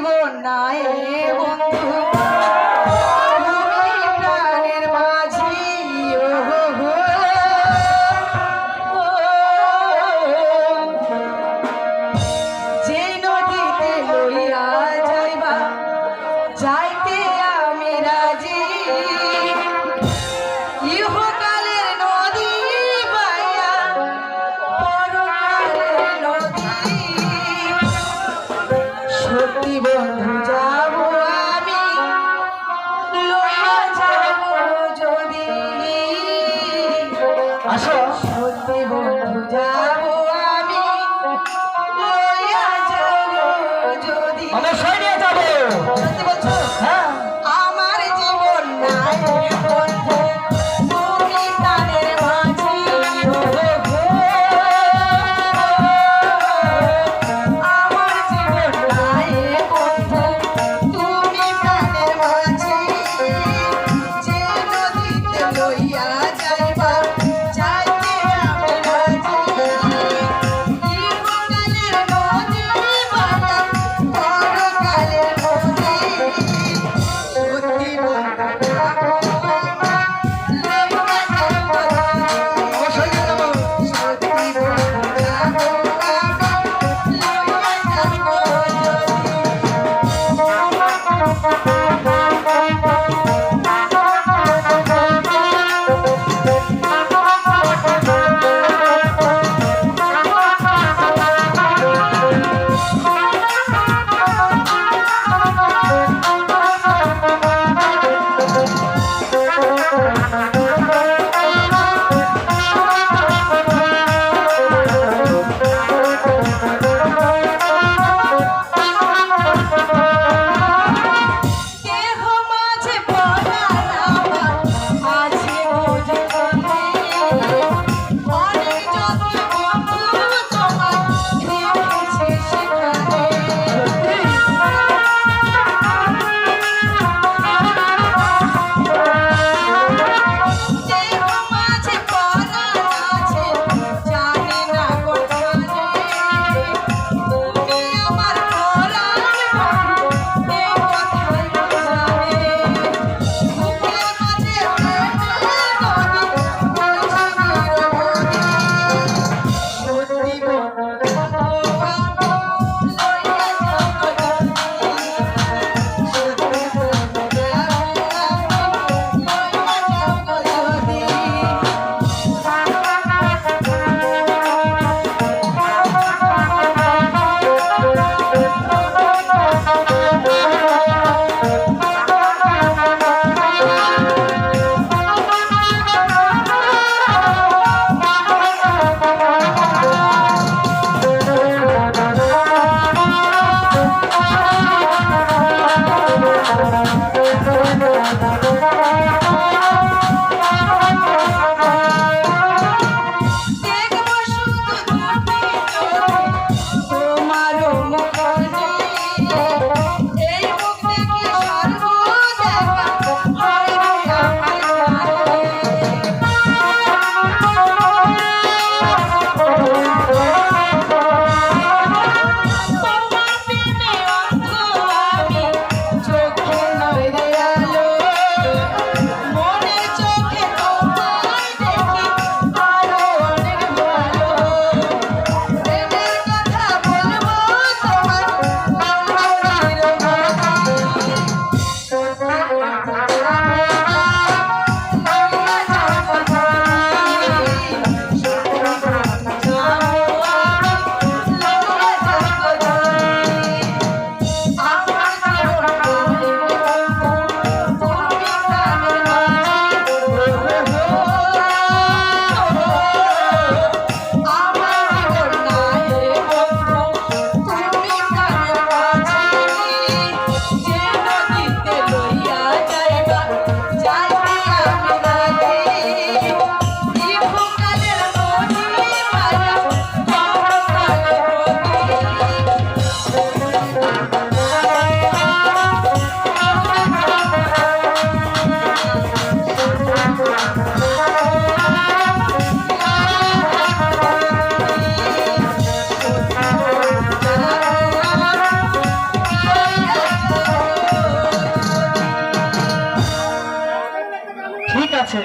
জীবন নাই বন্ধু তুমি প্রাণের মাঝি যে নদীতে লইয়া যাইবা যাইতে আমি রাজি ইহকালের নদী বাইয়া পরকালের নদী সত্যি বন্ধু যাব আমি লইয়া যাব যদি আসো সত্যি বন্ধু যাব আমি লইয়া যাব যদি অবশ্যই নিয়ে যাবো। সত্যি বলছো? হ্যাঁ আমার জীবন নাই বন্ধু তুমি প্রাণের মাঝি আমার জীবন নাই বন্ধু তুমি প্রাণের মাঝি যে নদীতে লইয়া যাইবা যাইতে আমি রাজি ইহকালের নদী বাবা পরকালের নদী সত্যি বন্ধু যাব লইয়া যাব অবশ্যই নিয়ে যাবো। সত্যি বন্ধু যাব লইয়া যাব কেহ মাঝে পরাণ আমার আছে মজুরি অনেক যত্ন বন্ধু তোমার রেখেছে সেখানে দেহ মাঝে পরাণ আছে জানি না কোথানে তুমি আমার পরাণ বন্ধু এ কথাই জানে বুকের মাঝে সত্যি বন্ধু লইয়া যাব সত্যি বন্ধু দেখবো শুধু তুমি তোমার মুখনি এই মুখ দেখি সর্বদেবা হয় রে আমার তোমার প্রেমে অন্ধ আমি চোখে নয় রে আলো মনে চোখে তোমায় দেখি আরো অনেক ভালো প্রেমের কথা বলবো তোমার আমার চিরকাল সত্যি বন্ধু লইয়া যাব যদি সত্যি বন্ধু যাব লইয়া যাব যদি আমার জীবন নাই বন্ধু তুমি প্রাণের মাঝি আমার জীবন নাই বন্ধু তুমি প্রাণের মাঝি যে নদীতে লইয়া যাইবা যাইতে আমি রাজি ইহকালের নদী মায়া পরকালের নদী আছে